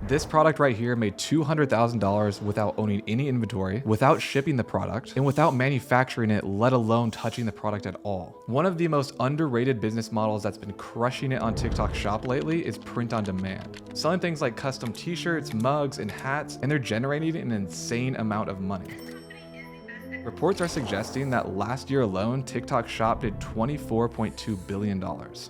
This product right here made $200,000 without owning any inventory, without shipping the product, and without manufacturing it, let alone touching the product at all. One of the most underrated business models that's been crushing it on TikTok Shop lately is print on demand. Selling things like custom t-shirts, mugs, and hats, and they're generating an insane amount of money. Reports are suggesting that last year alone, TikTok Shop did $24.2 billion.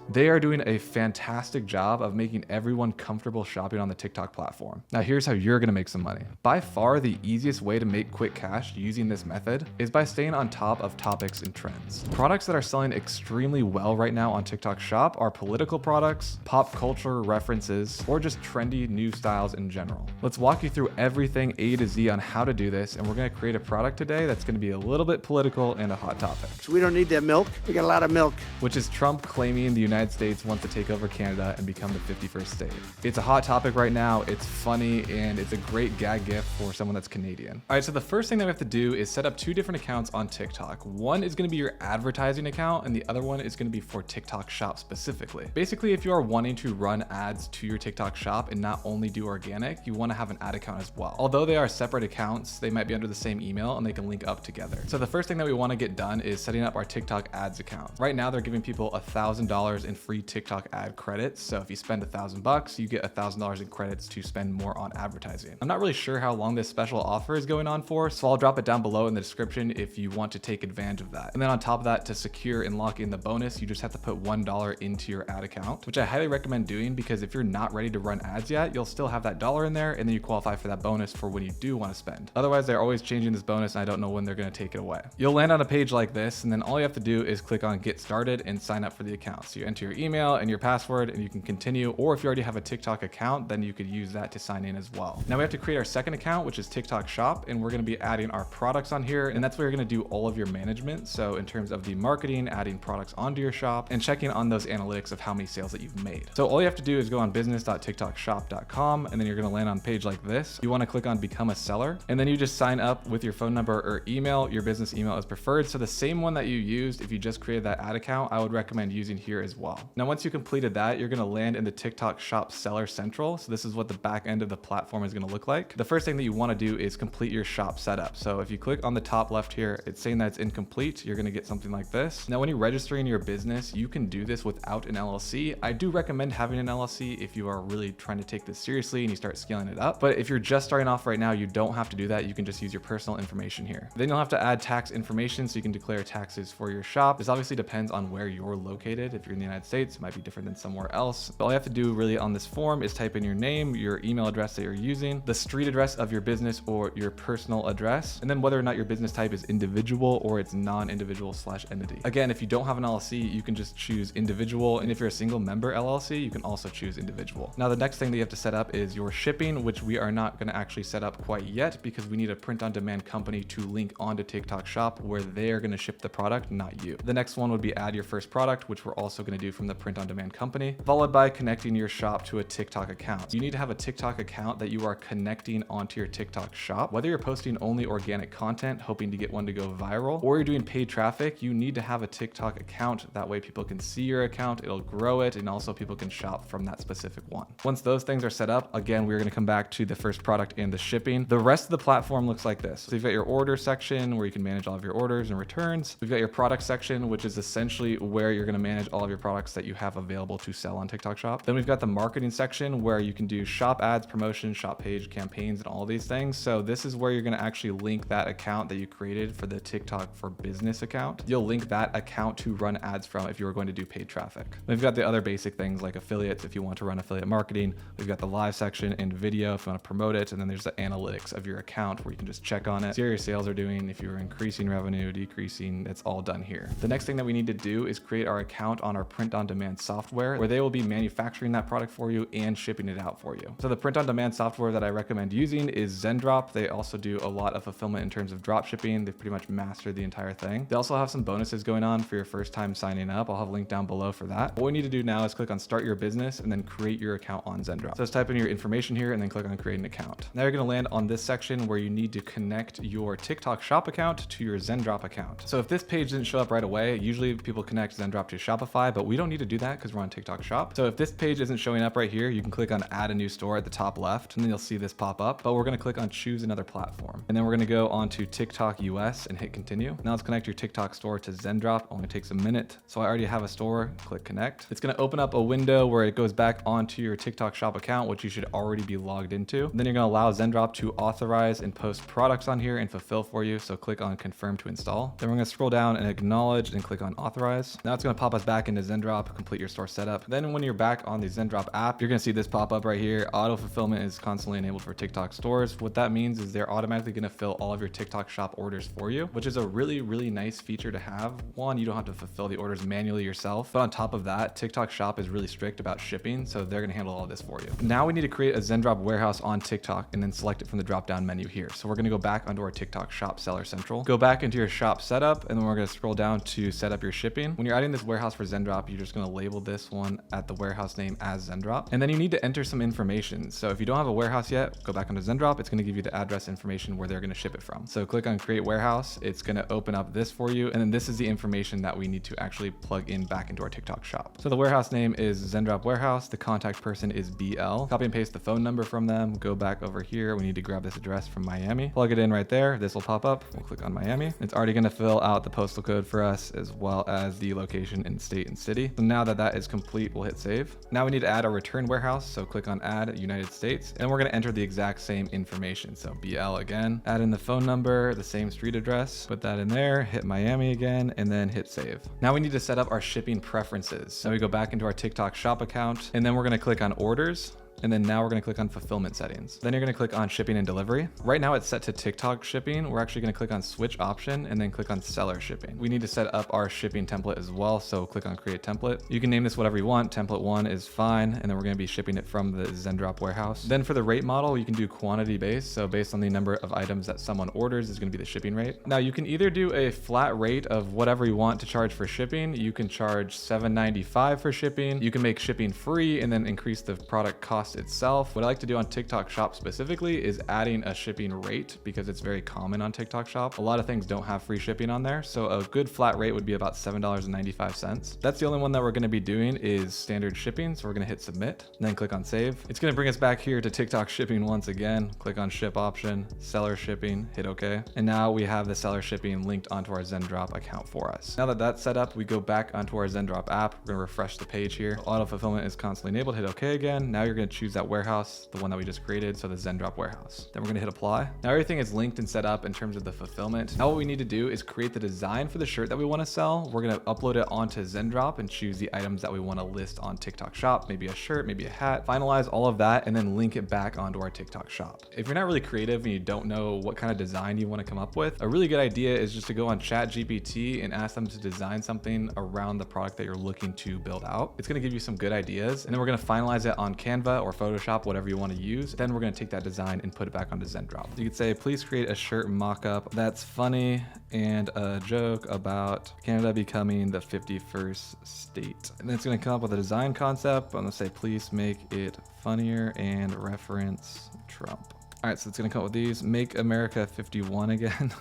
They are doing a fantastic job of making everyone comfortable shopping on the TikTok platform. Now here's how you're gonna make some money. By far, the easiest way to make quick cash using this method is by staying on top of topics and trends. Products that are selling extremely well right now on TikTok Shop are political products, pop culture references, or just trendy new styles in general. Let's walk you through everything A to Z on how to do this, and we're gonna create a product today that's gonna be a little bit political and a hot topic. So we don't need that milk. We got a lot of milk. Which is Trump claiming the United States wants to take over Canada and become the 51st state. It's a hot topic right now. It's funny and it's a great gag gift for someone that's Canadian. All right, so the first thing that we have to do is set up two different accounts on TikTok. One is going to be your advertising account and the other one is going to be for TikTok Shop specifically. Basically, if you are wanting to run ads to your TikTok Shop and not only do organic, you want to have an ad account as well. Although they are separate accounts, they might be under the same email and they can link up together. So the first thing that we want to get done is setting up our TikTok ads account. Right now, they're giving people $1,000 in free TikTok ad credits. So if you spend $1,000, you get $1,000 in credits to spend more on advertising. I'm not really sure how long this special offer is going on for, so I'll drop it down below in the description if you want to take advantage of that. And then on top of that, to secure and lock in the bonus, you just have to put $1 into your ad account, which I highly recommend doing because if you're not ready to run ads yet, you'll still have that dollar in there and then you qualify for that bonus for when you do want to spend. Otherwise, they're always changing this bonus and I don't know when they're going to take it away. You'll land on a page like this and then all you have to do is click on get started and sign up for the account. So you enter your email and your password and you can continue, or if you already have a TikTok account, then you could use that to sign in as well. Now we have to create our second account, which is TikTok Shop, and we're going to be adding our products on here, and that's where you're going to do all of your management. So in terms of the marketing, adding products onto your shop and checking on those analytics of how many sales that you've made. So all you have to do is go on business.tiktokshop.com and then you're going to land on a page like this. You want to click on become a seller and then you just sign up with your phone number or email. Your business email is preferred. So the same one that you used if you just created that ad account, I would recommend using here as well. Now, once you completed that, you're going to land in the TikTok Shop Seller Central. So this is what the back end of the platform is going to look like. The first thing that you want to do is complete your shop setup. So if you click on the top left here, it's saying that it's incomplete. You're going to get something like this. Now, when you're registering your business, you can do this without an LLC. I do recommend having an LLC if you are really trying to take this seriously and you start scaling it up. But if you're just starting off right now, you don't have to do that. You can just use your personal information here. Then you'll have to add tax information so you can declare taxes for your shop. This obviously depends on where you're located. If you're in the United States, it might be different than somewhere else. But all you have to do really on this form is type in your name, your email address that you're using, the street address of your business or your personal address, and then whether or not your business type is individual or it's non-individual / entity. Again, if you don't have an LLC, you can just choose individual. And if you're a single member LLC, you can also choose individual. Now, the next thing that you have to set up is your shipping, which we are not going to actually set up quite yet because we need a print on demand company to link onto TikTok Shop where they're going to ship the product, not you. The next one would be add your first product, which we're also going to do from the print on demand company, followed by connecting your shop to a TikTok account. You need to have a TikTok account that you are connecting onto your TikTok shop. Whether you're posting only organic content, hoping to get one to go viral, or you're doing paid traffic, you need to have a TikTok account. That way people can see your account, it'll grow it, and also people can shop from that specific one. Once those things are set up, again, we're going to come back to the first product and the shipping. The rest of the platform looks like this. So you've got your order section where you can manage all of your orders and returns. We've got your product section, which is essentially where you're going to manage all of your products that you have available to sell on TikTok Shop. Then we've got the marketing section where you can do shop ads, promotions, shop page, campaigns, and all these things. So this is where you're going to actually link that account that you created for the TikTok for Business account. You'll link that account to run ads from if you were going to do paid traffic. We've got the other basic things like affiliates if you want to run affiliate marketing. We've got the live section and video if you want to promote it. And then there's the analytics of your account where you can just check on it, see how your sales are doing, if you're increasing revenue, decreasing, it's all done here. The next thing that we need to do is create our account on our print on demand software where they will be manufacturing that product for you and shipping it out for you. So the print on demand software that I recommend using is Zendrop. They also do a lot of fulfillment in terms of drop shipping. They've pretty much mastered the entire thing. They also have some bonuses going on for your first time signing up. I'll have a link down below for that. What we need to do now is click on start your business and then create your account on Zendrop. So just type in your information here and then click on create an account. Now you're going to land on this section where you need to connect your TikTok shop Shop account to your Zendrop account. So if this page didn't show up right away, usually people connect Zendrop to Shopify, but we don't need to do that because we're on TikTok Shop. So if this page isn't showing up right here, you can click on add a new store at the top left, and then you'll see this pop up, but we're gonna click on choose another platform. And then we're gonna go onto TikTok US and hit continue. Now let's connect your TikTok store to Zendrop. Only takes a minute. So I already have a store, click connect. It's gonna open up a window where it goes back onto your TikTok Shop account, which you should already be logged into. Then you're gonna allow Zendrop to authorize and post products on here and fulfill for you. So click on confirm to install. Then we're gonna scroll down and acknowledge and click on authorize. Now it's gonna pop us back into Zendrop, complete your store setup. Then when you're back on the Zendrop app, you're gonna see this pop up right here. Auto fulfillment is constantly enabled for TikTok stores. What that means is they're automatically gonna fill all of your TikTok Shop orders for you, which is a really, really nice feature to have. One, you don't have to fulfill the orders manually yourself, but on top of that, TikTok Shop is really strict about shipping, so they're gonna handle all of this for you. Now we need to create a Zendrop warehouse on TikTok and then select it from the drop-down menu here. So we're gonna go back onto our TikTok Shop Seller Central, go back into your shop setup, and then we're gonna scroll down to set up your shipping. When you're adding this warehouse for Zendrop, you're just gonna label this one at the warehouse name as Zendrop, and then you need to enter some information. So if you don't have a warehouse yet, go back onto Zendrop. It's gonna give you the address information where they're gonna ship it from. So click on create warehouse. It's gonna open up this for you, and then this is the information that we need to actually plug in back into our TikTok Shop. So the warehouse name is Zendrop Warehouse. The contact person is BL. Copy and paste the phone number from them. Go back over here. We need to grab this address from Miami. Plug it in right there. This will pop up. We'll click on Miami. It's already gonna fill out the postal code for us as well as the location in state and city. So now that that is complete, we'll hit save. Now we need to add a return warehouse. So click on add United States, and we're gonna enter the exact same information. So BL again, add in the phone number, the same street address, put that in there, hit Miami again, and then hit save. Now we need to set up our shipping preferences. So we go back into our TikTok Shop account, and then we're gonna click on orders. And then now we're gonna click on fulfillment settings. Then you're gonna click on shipping and delivery. Right now it's set to TikTok shipping. We're actually gonna click on switch option and then click on seller shipping. We need to set up our shipping template as well. So click on create template. You can name this whatever you want. Template 1 is fine. And then we're gonna be shipping it from the Zendrop warehouse. Then for the rate model, you can do quantity based. So based on the number of items that someone orders is gonna be the shipping rate. Now you can either do a flat rate of whatever you want to charge for shipping. You can charge $7.95 for shipping. You can make shipping free and then increase the product cost itself. What I like to do on TikTok Shop specifically is adding a shipping rate because it's very common on TikTok Shop. A lot of things don't have free shipping on there. So a good flat rate would be about $7.95. That's the only one that we're gonna be doing is standard shipping. So we're gonna hit submit and then click on save. It's gonna bring us back here to TikTok shipping once again. Click on ship option, seller shipping, hit okay. And now we have the seller shipping linked onto our Zendrop account for us. Now that that's set up, we go back onto our Zendrop app. We're gonna refresh the page here. Auto fulfillment is constantly enabled, hit okay again. Now you're gonna choose that warehouse, the one that we just created, so the Zendrop warehouse. Then we're gonna hit apply. Now everything is linked and set up in terms of the fulfillment. Now what we need to do is create the design for the shirt that we wanna sell. We're gonna upload it onto Zendrop and choose the items that we wanna list on TikTok Shop, maybe a shirt, maybe a hat, finalize all of that, and then link it back onto our TikTok Shop. If you're not really creative and you don't know what kind of design you wanna come up with, a really good idea is just to go on ChatGPT and ask them to design something around the product that you're looking to build out. It's gonna give you some good ideas, and then we're gonna finalize it on Canva or Photoshop, whatever you wanna use. Then we're gonna take that design and put it back onto Zendrop. You could say, please create a shirt mock-up that's funny and a joke about Canada becoming the 51st state. And then it's gonna come up with a design concept. I'm gonna say, please make it funnier and reference Trump. All right, so it's gonna come up with these. Make America 51 again.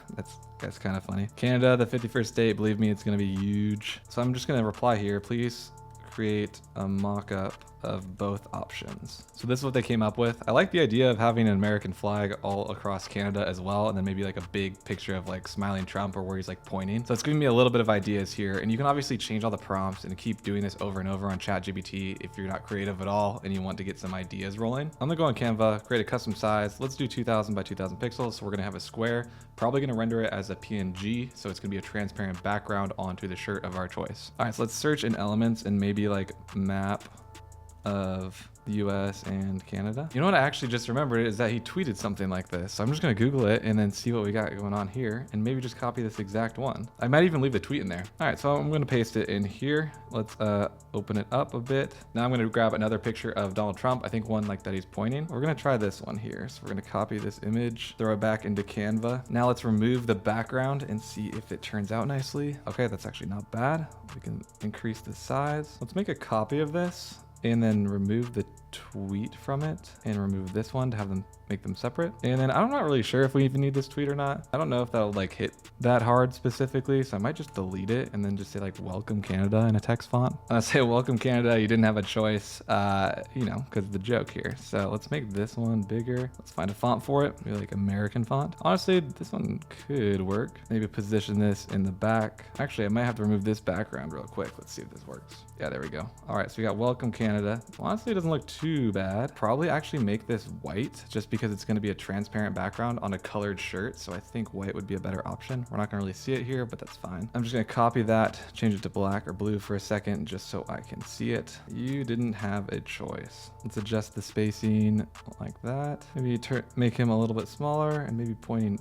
That's kind of funny. Canada, the 51st state, believe me, it's gonna be huge. So I'm just gonna reply here, please create a mock-up of both options. So this is what they came up with. I like the idea of having an American flag all across Canada as well, and then maybe like a big picture of like smiling Trump or where he's like pointing. So it's giving me a little bit of ideas here, and you can obviously change all the prompts and keep doing this over and over on ChatGPT if you're not creative at all and you want to get some ideas rolling. I'm gonna go on Canva, create a custom size. Let's do 2000 by 2000 pixels. So we're gonna have a square, probably gonna render it as a PNG. So it's gonna be a transparent background onto the shirt of our choice. All right, so let's search in elements and maybe like map of the US and Canada. You know what I actually just remembered is that he tweeted something like this. So I'm just gonna Google it and then see what we got going on here and maybe just copy this exact one. I might even leave the tweet in there. All right, so I'm gonna paste it in here. Let's open it up a bit. Now I'm gonna grab another picture of Donald Trump. I think one like that he's pointing. We're gonna try this one here. So we're gonna copy this image, throw it back into Canva. Now let's remove the background and see if it turns out nicely. Okay, that's actually not bad. We can increase the size. Let's make a copy of this and then remove the tweet from it and remove this one to have them make them separate. And then I'm not really sure if we even need this tweet or not. I don't know if that'll like hit that hard specifically. So I might just delete it and then just say like welcome Canada in a text font. I say welcome Canada. You didn't have a choice, you know, because of the joke here. So let's make this one bigger. Let's find a font for it. Maybe like American font. Honestly, this one could work. Maybe position this in the back. Actually, I might have to remove this background real quick. Let's see if this works. Yeah, there we go. All right, so we got welcome Canada. Honestly, it doesn't look too bad. Probably actually make this white just because it's going to be a transparent background on a colored shirt. So I think white would be a better option. We're not going to really see it here, but that's fine. I'm just going to copy that, change it to black or blue for a second just so I can see it. You didn't have a choice. Let's adjust the spacing like that. Maybe make him a little bit smaller and maybe pointing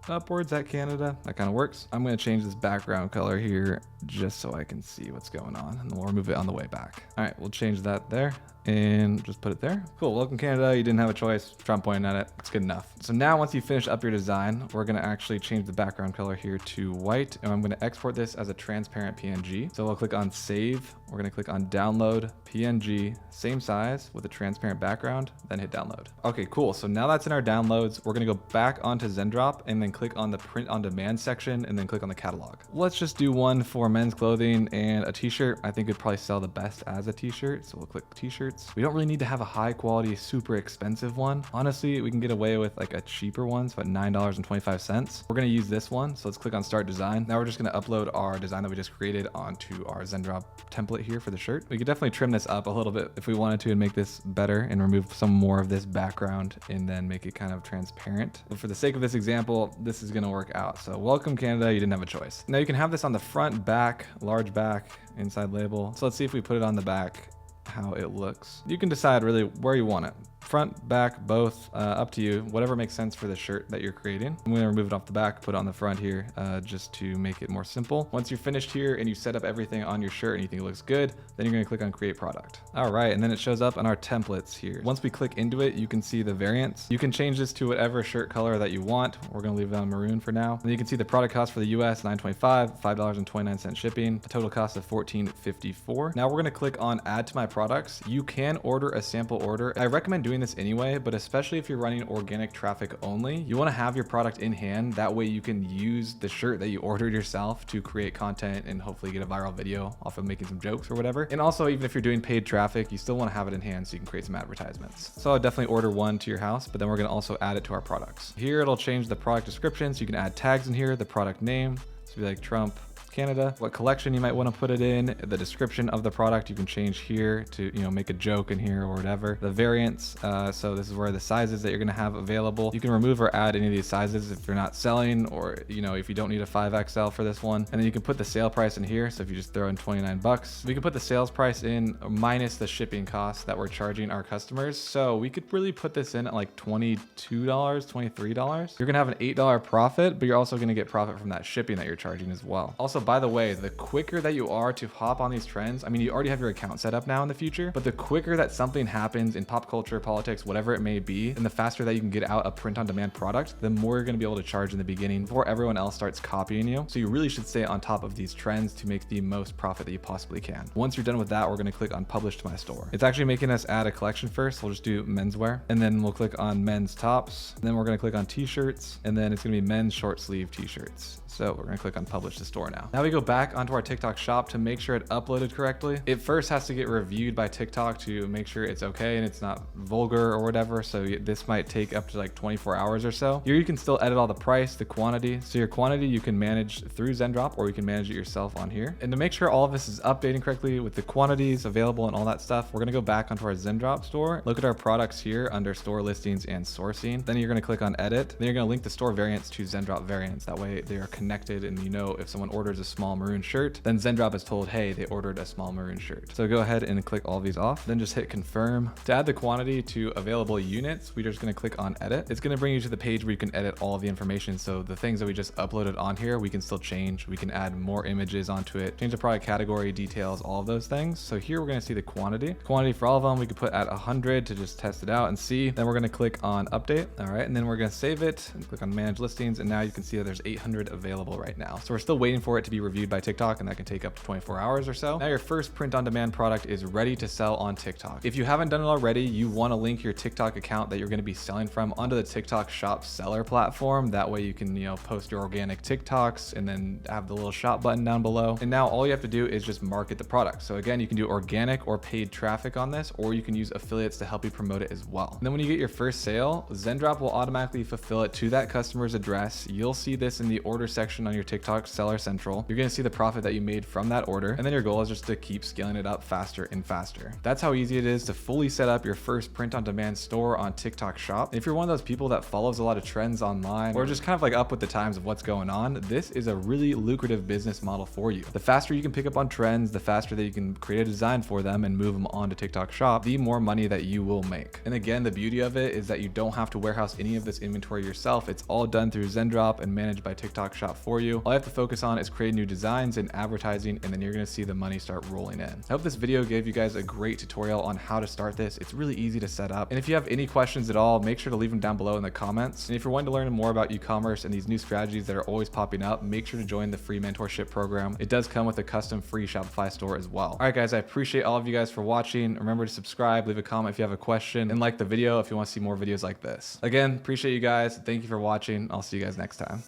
upwards at Canada. That kind of works. I'm going to change this background color here just so I can see what's going on, and we'll remove it on the way back. All right, we'll change that there and just put it there. Cool. Welcome Canada. You didn't have a choice. Trump pointing at it. It's good enough. So now once you finish up your design, we're going to actually change the background color here to white, and I'm going to export this as a transparent PNG. So we'll click on save. We're going to click on download PNG, same size with a transparent background, then hit download. Okay, cool. So now that's in our downloads. We're going to go back onto Zendrop and then click on the print on demand section and then click on the catalog. Let's just do one for men's clothing and a t-shirt. I think it'd probably sell the best as a t-shirt. So we'll click t-shirts. We don't really need to have a high quality, super expensive one. Honestly, we can get away with like a cheaper one. So at $9.25. We're going to use this one. So let's click on start design. Now we're just going to upload our design that we just created onto our Zendrop template here for the shirt. We could definitely trim this up a little bit if we wanted to and make this better and remove some more of this background and then make it kind of transparent. But for the sake of this example, this is going to work out. So welcome Canada, you didn't have a choice. Now you can have this on the front, back, large back, inside label. So let's see if we put it on the back, how it looks. You can decide really where you want it. Front, back, both, up to you, whatever makes sense for the shirt that you're creating. I'm gonna remove it off the back, put it on the front here, just to make it more simple. Once you're finished here and you set up everything on your shirt and you think it looks good, then you're gonna click on create product. All right, and then it shows up on our templates here. Once we click into it, you can see the variants. You can change this to whatever shirt color that you want. We're gonna leave it on maroon for now. And you can see the product cost for the US, $9.25, $5.29 shipping, a total cost of $14.54. Now we're gonna click on add to my products. You can order a sample order. I recommend doing this anyway, but especially if you're running organic traffic only, you want to have your product in hand. That way you can use the shirt that you ordered yourself to create content and hopefully get a viral video off of making some jokes or whatever. And also, even if you're doing paid traffic, you still want to have it in hand so you can create some advertisements. So I'll definitely order one to your house, but then we're going to also add it to our products. Here it'll change the product description, so you can add tags in here, the product name, so be like Trump Canada, what collection you might want to put it in, the description of the product you can change here to, you know, make a joke in here or whatever. The variants, so this is where the sizes that you're going to have available. You can remove or add any of these sizes if you're not selling, or, you know, if you don't need a 5XL for this one. And then you can put the sale price in here. So if you just throw in 29 bucks, we can put the sales price in minus the shipping costs that we're charging our customers. So we could really put this in at like $22, $23. You're going to have an $8 profit, but you're also going to get profit from that shipping that you're charging as well. Also, by the way, the quicker that you are to hop on these trends, I mean, you already have your account set up now in the future, but the quicker that something happens in pop culture, politics, whatever it may be, and the faster that you can get out a print on demand product, the more you're going to be able to charge in the beginning before everyone else starts copying you. So you really should stay on top of these trends to make the most profit that you possibly can. Once you're done with that, we're going to click on publish to my store. It's actually making us add a collection first. We'll just do menswear, and then we'll click on men's tops. And then we're going to click on t-shirts, and then it's going to be men's short sleeve t-shirts. So we're going to click on publish to store now. Now we go back onto our TikTok shop to make sure it uploaded correctly. It first has to get reviewed by TikTok to make sure it's okay and it's not vulgar or whatever. So this might take up to like 24 hours or so. Here you can still edit all the price, the quantity. So your quantity you can manage through Zendrop, or you can manage it yourself on here. And to make sure all of this is updating correctly with the quantities available and all that stuff, we're going to go back onto our Zendrop store, look at our products here under store listings and sourcing. Then you're going to click on edit. Then you're going to link the store variants to Zendrop variants. That way they are connected, and you know if someone orders a small maroon shirt, then Zendrop is told, hey, they ordered a small maroon shirt. So go ahead and click all these off, then just hit confirm. To add the quantity to available units, we're just going to click on edit. It's going to bring you to the page where you can edit all of the information. So the things that we just uploaded on here, we can still change. We can add more images onto it, change the product category, details, all of those things. So here we're going to see the quantity. Quantity for all of them, we could put at 100 to just test it out and see. Then we're going to click on update. All right. And then we're going to save it and click on manage listings. And now you can see that there's 800 available right now. So we're still waiting for it to be reviewed by TikTok, and that can take up to 24 hours or so. Now your first print-on-demand product is ready to sell on TikTok. If you haven't done it already, you want to link your TikTok account that you're going to be selling from onto the TikTok shop seller platform. That way you can, post your organic TikToks and then have the little shop button down below. And now all you have to do is just market the product. So again, you can do organic or paid traffic on this, or you can use affiliates to help you promote it as well. And then when you get your first sale, Zendrop will automatically fulfill it to that customer's address. You'll see this in the order section on your TikTok Seller Central. You're going to see the profit that you made from that order. And then your goal is just to keep scaling it up faster and faster. That's how easy it is to fully set up your first print-on-demand store on TikTok Shop. And if you're one of those people that follows a lot of trends online or just kind of like up with the times of what's going on, this is a really lucrative business model for you. The faster you can pick up on trends, the faster that you can create a design for them and move them onto TikTok Shop, the more money that you will make. And again, the beauty of it is that you don't have to warehouse any of this inventory yourself. It's all done through Zendrop and managed by TikTok Shop for you. All you have to focus on is creating new designs and advertising, and then you're going to see the money start rolling in. I hope this video gave you guys a great tutorial on how to start this. It's really easy to set up. And if you have any questions at all, make sure to leave them down below in the comments. And if you're wanting to learn more about e-commerce and these new strategies that are always popping up, make sure to join the free mentorship program. It does come with a custom free Shopify store as well. All right, guys, I appreciate all of you guys for watching. Remember to subscribe, leave a comment if you have a question, and like the video if you want to see more videos like this. Again, appreciate you guys. Thank you for watching. I'll see you guys next time.